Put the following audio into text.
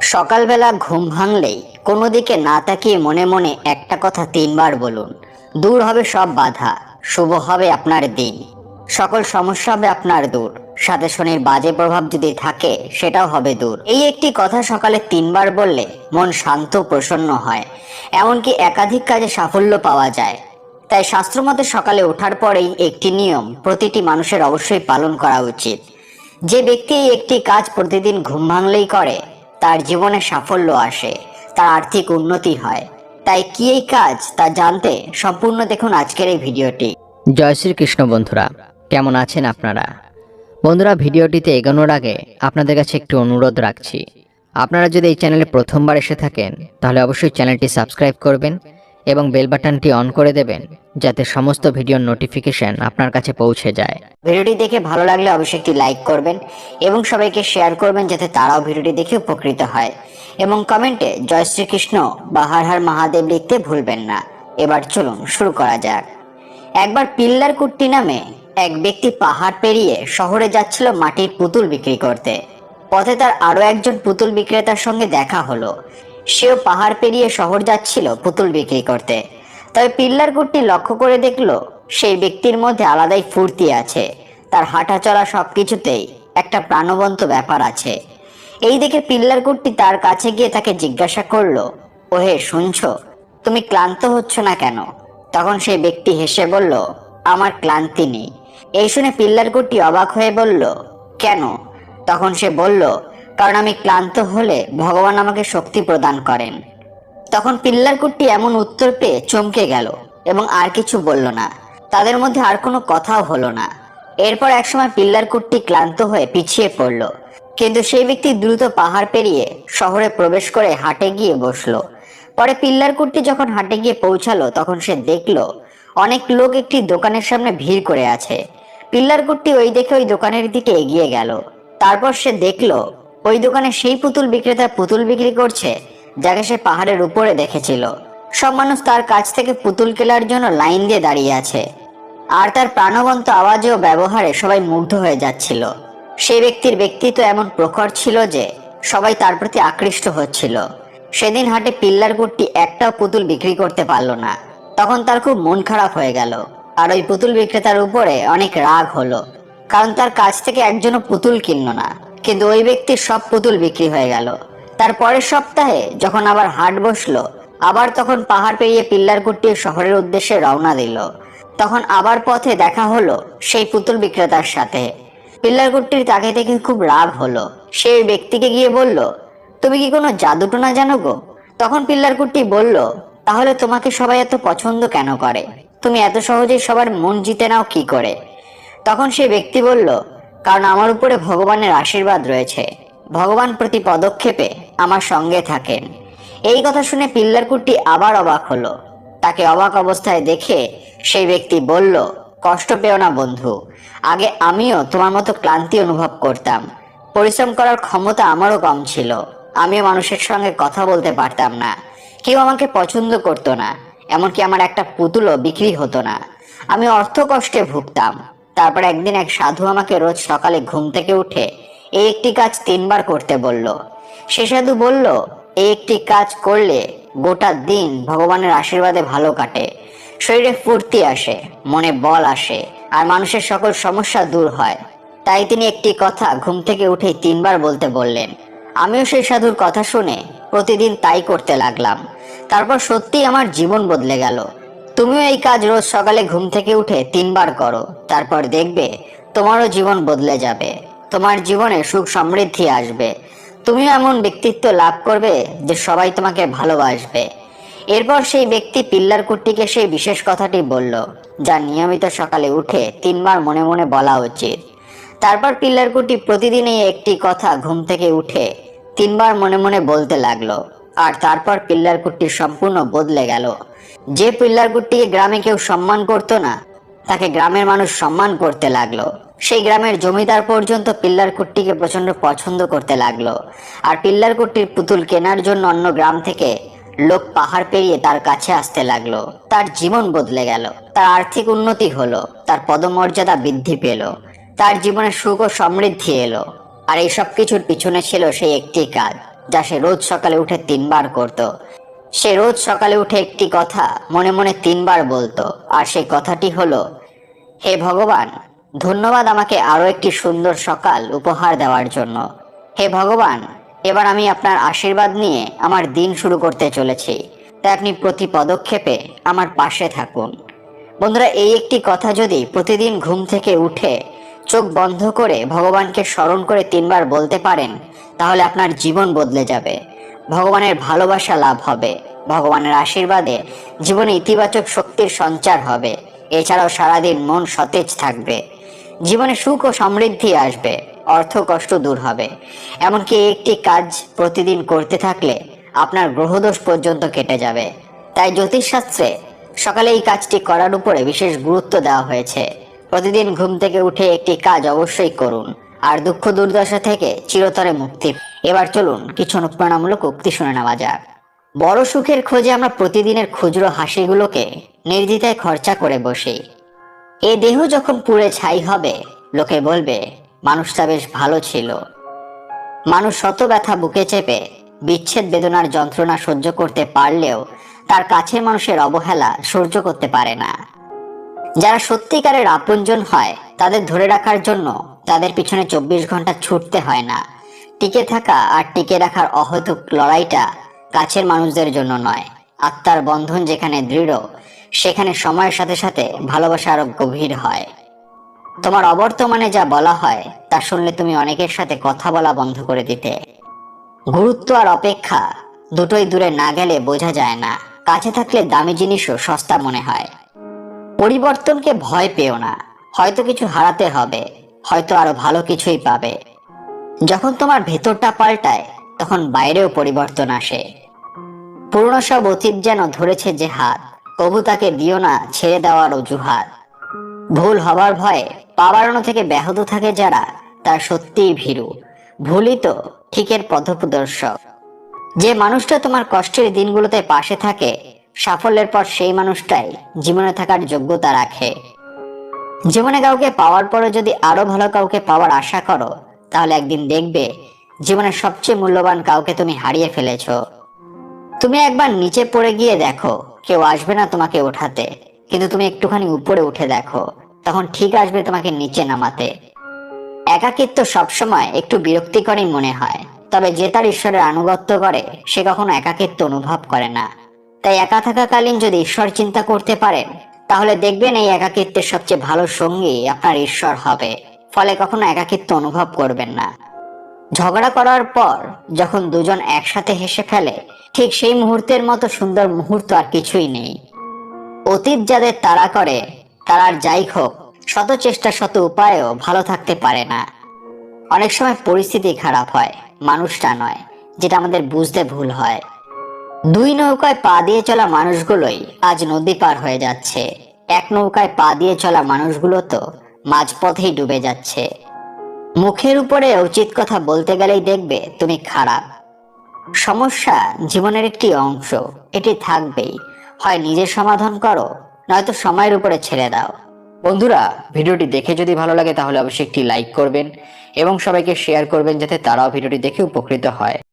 সকালবেলা ঘুম ভাঙলেই কোনো দিকে না তাকিয়ে মনে মনে একটা কথা 3 বার বলুন। দূর হবে সব বাধা, শুভ হবে আপনার দিন, সকল সমস্যা হবে আপনার দূর, সাথে শনির বাজে প্রভাব যদি থাকে সেটাও হবে দূর। এই একটি কথা সকালে 3 বার বললে মন শান্ত প্রসন্ন হয়, এমনকি একাধিক কাজে সাফল্য পাওয়া যায়। তাই শাস্ত্রমতে সকালে ওঠার পরেই একটি নিয়ম প্রতিটি মানুষের অবশ্যই পালন করা উচিত। যে ব্যক্তি এই একটি কাজ প্রতিদিন ঘুম ভাঙলেই করে তার জীবনে সাফল্য আসে, তার আর্থিক উন্নতি হয়। তাই কি এই কাজ তা জানতে সম্পূর্ণ দেখুন আজকের এই ভিডিওটি। জয় শ্রীকৃষ্ণ বন্ধুরা, কেমন আছেন আপনারা? বন্ধুরা, ভিডিওটিতে এগোনোর আগে আপনাদের কাছে একটু অনুরোধ রাখছি। আপনারা যদি এই চ্যানেলে প্রথমবার এসে থাকেন তাহলে অবশ্যই চ্যানেলটি সাবস্ক্রাইব করবেন এবং বেল বাটনটি অন করে দেবেন যাতে সমস্ত ভিডিওর নোটিফিকেশন আপনার কাছে পৌঁছে যায়। ভিডিওটি দেখে ভালো লাগলে অবশ্যই একটি লাইক করবেন এবং সবাইকে শেয়ার করবেন যাতে তারাও ভিডিওটি দেখে উপকৃত হয়, এবং কমেন্টে জয় শ্রীকৃষ্ণ বা হর হর মহাদেব লিখতে ভুলবেন না। এবার চলুন শুরু করা যাক। একবার পিল্লার কুট্টি নামে এক ব্যক্তি পাহাড় পেরিয়ে শহরে যাচ্ছিল মাটির পুতুল বিক্রি করতে। পথে তার আরো একজন পুতুল বিক্রেতার সঙ্গে দেখা হলো। সেও পাহাড় পেরিয়ে শহর যাচ্ছিল পুতুল বিক্রি করতে। তবে পিল্লার কুট্টি লক্ষ্য করে দেখলো সেই ব্যক্তির মধ্যে আলাদাই ফুর্তি আছে, তার হাঁটা চলা সবকিছুতেই একটা প্রাণবন্ত ব্যাপার আছে। এই দেখে পিল্লার কুট্টি তার কাছে গিয়ে তাকে জিজ্ঞাসা করলো, ওহে শুনছো, তুমি ক্লান্ত হচ্ছ না কেন? তখন সেই ব্যক্তি হেসে বলল, আমার ক্লান্তি নেই। এই শুনে পিল্লার কুট্টি অবাক হয়ে বলল, কেন? তখন সে বলল, কারণ আমি ক্লান্ত হলে ভগবান আমাকে শক্তি প্রদান করেন। তখন পিল্লার কুট্টি এমন উত্তর পেয়ে চমকে গেল এবং আর কিছু বলল না। তাদের মধ্যে আর কোনো কথাও হলো না। এরপর একসময় পিল্লার কুট্টি ক্লান্ত হয়ে পিছিয়ে পড়ল, কিন্তু সেই ব্যক্তি দ্রুত পাহাড় পেরিয়ে শহরে প্রবেশ করে হাটে গিয়ে বসলো। পরে পিল্লার কুট্টি যখন হাটে গিয়ে পৌঁছালো তখন সে দেখলো অনেক লোক একটি দোকানের সামনে ভিড় করে আছে। পিল্লার কুট্টি ওই দেখে ওই দোকানের দিকে এগিয়ে গেল। তারপর সে দেখলো ওই দোকানে সেই পুতুল বিক্রেতা পুতুল বিক্রি করছে যাকে সে পাহাড়ের উপরে দেখেছিল। সব মানুষ তার কাছ থেকে পুতুল কেনার জন্য লাইন দিয়ে দাঁড়িয়ে আছে, আর তার প্রাণবন্ত আওয়াজে ও ব্যবহারে সবাই মুগ্ধ হয়ে যাচ্ছিল। সেই ব্যক্তির ব্যক্তিত্ব এমন প্রখর ছিল যে সবাই তার প্রতি আকৃষ্ট হচ্ছিল। সেদিন হাটে পিল্লার কুট্টি একটাও পুতুল বিক্রি করতে পারলো না। তখন তার খুব মন খারাপ হয়ে গেল, আর ওই পুতুল বিক্রেতার উপরে অনেক রাগ হলো, কারণ তার কাছ থেকে একজনও পুতুল কিনলো না, কিন্তু ওই ব্যক্তির সব পুতুল বিক্রি হয়ে গেল। তার পরের সপ্তাহে যখন আবার হাট বসলো, আবার তখন পাহাড় পেরিয়ে পিল্লার কুট্টি শহরের উদ্দেশ্যে রওনা দিল। তখন আবার পথে দেখা হলো সেই পুতুল বিক্রেতার সাথে। পিল্লার কুট্টির তাকে দেখে খুব রাগ হলো। সেই ব্যক্তিকে গিয়ে বলল, তুমি কি কোনো জাদুটোনা জানো গো? তখন পিল্লার কুট্টি বলল, তাহলে তোমাকে সবাই এত পছন্দ কেন করে? তুমি এত সহজেই সবার মন জিতে নাও কি করে? তখন সেই ব্যক্তি বলল, কারণ আমার উপরে ভগবানের আশীর্বাদ রয়েছে, ভগবান প্রতি পদক্ষেপে আমার সঙ্গে থাকেন। এই কথা শুনে পিল্লার কুট্টি আবার অবাক হলো। তাকে অবাক অবস্থায় দেখে সেই ব্যক্তি বলল, কষ্ট পেও না বন্ধু, আগে আমিও তোমার মতো ক্লান্তি অনুভব করতাম। পরিশ্রম করার ক্ষমতা আমারও কম ছিল, আমিও মানুষের সঙ্গে কথা বলতে পারতাম না, কেউ আমাকে পছন্দ করতো না, এমনকি আমার একটা পুতুলও বিক্রি হতো না। আমি অর্থ কষ্টে ভুগতাম। তারপর একদিন এক সাধু আমাকে রোজ সকালে ঘুম থেকে উঠে এই একটি কাজ 3 বার করতে বলল। সে সাধু বলল, এই একটি কাজ করলে গোটা দিন ভগবানের আশীর্বাদে ভালো কাটে, শরীরে ফুর্তি আসে, মনে বল আসে, আর মানুষের সকল সমস্যা দূর হয়। তাই তিনি একটি কথা ঘুম থেকে উঠে 3 বার বলতে বললেন। আমিও সেই সাধুর কথা শুনে প্রতিদিন তাই করতে লাগলাম। তারপর সত্যি আমার জীবন বদলে গেল। তুমিও এই কাজ রোজ সকালে ঘুম থেকে উঠে 3 বার করো, তারপর দেখবে তোমারও জীবন বদলে যাবে, তোমার জীবনে সুখ সমৃদ্ধি আসবে, তুমিও এমন ব্যক্তিত্ব লাভ করবে যে সবাই তোমাকে ভালোবাসবে। এরপর সেই ব্যক্তি পিল্লার কুট্টিকে সেই বিশেষ কথাটি বলল, যা নিয়মিত সকালে উঠে 3 বার মনে মনে বলা উচিত। তারপর পিল্লার কুট্টি প্রতিদিন এই একটি কথা ঘুম থেকে উঠে 3 বার মনে মনে বলতে লাগলো, আর তারপর পিল্লার কুট্টি সম্পূর্ণ বদলে গেল। যে পিল্লার কুট্টিকে গ্রামে কেউ সম্মান করতো না, তাকে গ্রামের মানুষ সম্মান করতে লাগলো। সেই গ্রামের জমিদার পর্যন্ত পিল্লার কুট্টিকে প্রচন্ড পছন্দ করতে লাগলো, আর পিল্লার কুট্টির পুতুল কেনার জন্য অন্য গ্রাম থেকে লোক পাহাড় পেরিয়ে তার কাছে আসতে লাগলো। তার জীবন বদলে গেল, তার আর্থিক উন্নতি হলো, তার পদমর্যাদা বৃদ্ধি পেল, তার জীবনে সুখ ও সমৃদ্ধি এলো। আর এই সব কিছুর পিছনে ছিল সেই একটি কাজ, যা সে রোজ সকালে উঠে 3 বার করত। সে রোজ সকালে উঠে একটি কথা মনে মনে 3 বার বলতো, আর সেই কথাটি হলো, হে ভগবান, ধন্যবাদ আমাকে আরো একটি সুন্দর সকাল উপহার দেওয়ার জন্য। হে ভগবান, এবার আমি আপনার আশীর্বাদ নিয়ে আমার দিন শুরু করতে চলেছি, তাই আপনি প্রতি পদক্ষেপে আমার পাশে থাকুন। বন্ধুরা, এই একটি কথা যদি প্রতিদিন ঘুম থেকে উঠে চোখ বন্ধ করে ভগবানকে স্মরণ করে 3 বার বলতে পারেন, তাহলে আপনার জীবন বদলে যাবে। ভগবানের ভালোবাসা লাভ হবে, ভগবানের আশীর্বাদে জীবনে ইতিবাচক শক্তির সঞ্চার হবে। এছাড়াও সারাদিন মন সতেজ থাকবে, জীবনে সুখ ও সমৃদ্ধি আসবে, অর্থ কষ্ট দূর হবে। এমনকি একটি কাজ প্রতিদিন করতে থাকলে আপনার গ্রহদোষ পর্যন্ত কেটে যাবে। তাই জ্যোতিষশাস্ত্রে সকালে এই কাজটি করার উপরে বিশেষ গুরুত্ব দেওয়া হয়েছে। প্রতিদিন ঘুম থেকে উঠে একটি কাজ অবশ্যই করুন, আর দুঃখ দুর্দশা থেকে চিরতরে মুক্তি। এবার চলুন কিছু অনুপ্রেরণামূলক উক্তি শুনে নেওয়া যাক। বড় সুখের খোঁজে আমরা প্রতিদিনের খুচরো হাসিগুলোকে নির্দ্বিধায় খরচা করে বসি। এ দেহ যখন পুড়ে ছাই হবে, লোকে বলবে মানুষটা বেশ ভালো ছিল। মানুষ শত ব্যথা বুকে চেপে বিচ্ছেদ বেদনার যন্ত্রণা সহ্য করতে পারলেও তার কাছের মানুষের অবহেলা সহ্য করতে পারে না। যারা সত্যিকারের আপনজন হয়, তাদের ধরে রাখার জন্য তাদের পিছনে 24 ঘন্টা ছুটতে হয় না। টিকে থাকা আর টিকে রাখার অহেতুক লড়াইটা কাছের মানুষদের জন্য নয়। আত্মার বন্ধন যেখানে দৃঢ়, সেখানে সময়ের সাথে সাথে ভালোবাসা আরো গভীর হয়। তোমার অবর্তমানে যা বলা হয় তা শুনলে তুমি অনেকের সাথে কথা বলা বন্ধ করে দিতে। গুরুত্ব আর অপেক্ষা দুটোই দূরে না গেলে বোঝা যায় না। কাছে থাকলে দামি জিনিসও সস্তা মনে হয়। পরিবর্তনকে ভয় পেও না, হয়তো কিছু হারাতে হবে, হয়তো আরো ভালো কিছুই পাবে। যখন তোমার ভেতরটা পাল্টায়, তখন বাইরেও পরিবর্তন আসে। পুরনো সব অতীত যেন ধরেছে যে হাত, কবু তাকে দিও না ছেড়ে দেওয়ার অজুহাত। ভুল হবার ভয়ে পা বাড়ানো থেকে ব্যাহত থাকে যারা, তার সত্যিই ভীরু। ভুলই তো ঠিকের পথপ্রদর্শক। যে মানুষটা তোমার কষ্টের দিনগুলোতে পাশে থাকে, সাফল্যের পর সেই মানুষটাই জীবনে থাকার যোগ্যতা রাখে। জীবনে কাউকে পাওয়ার পরে যদি আরো ভালো কাউকে পাওয়ার আশা করো, তাহলে একদিন দেখবে জীবনের সবচেয়ে মূল্যবান কাউকে তুমি হারিয়ে ফেলেছো। তুমি একবার নিচে পড়ে গিয়ে দেখো, কেউ আসবে না তোমাকে ওঠাতে, কিন্তু তুমি একটুখানি উপরে উঠে দেখো, তখন ঠিক আসবে তোমাকে নিচে নামাতে। একাকিত্ব সবসময় একটু বিরক্তিকরই মনে হয়, তবে যে তার ঈশ্বরের আনুগত্য করে সে কখনো একাকিত্ব অনুভব করে না। তাই একা থাকাকালীন যদি ঈশ্বর চিন্তা করতে পারেন, তাহলে দেখবেন এই একাকিত্বের সবচেয়ে ভালো সঙ্গী আপনার ঈশ্বর হবে। ফলে কখনো একাকিত্ব অনুভব করবেন না। ঝগড়া করার পর যখন দুজন একসাথে হেসে ফেলে, ঠিক সেই মুহূর্তের মতো সুন্দর মুহূর্ত আর কিছুই নেই। অতীত যাদের তাড়া করে, তারা আর যাই হোক শত চেষ্টা শত উপায়েও ভালো থাকতে পারে না। অনেক সময় পরিস্থিতি খারাপ হয়, মানুষটা নয়, যেটা আমাদের বুঝতে ভুল হয়। দুই নৌকায় পা দিয়ে চলা মানুষগুলোই আজ নদী পার হয়ে যাচ্ছে, এক নৌকায় পা দিয়ে চলা মানুষগুলো তো মাঝপথেই ডুবে যাচ্ছে। মুখের উপরে উচিত কথা বলতে গেলেই দেখবে তুমি খারাপ। সমস্যা জীবনের একটি অংশ, এটি থাকবেই। হয় নিজে সমাধান করো, নয়তো সময়ের উপরে ছেড়ে দাও। বন্ধুরা, ভিডিওটি দেখে যদি ভালো লাগে তাহলে অবশ্যই একটি লাইক করবেন এবং সবাইকে শেয়ার করবেন, যাতে তারাও ভিডিওটি দেখে উপকৃত হয়।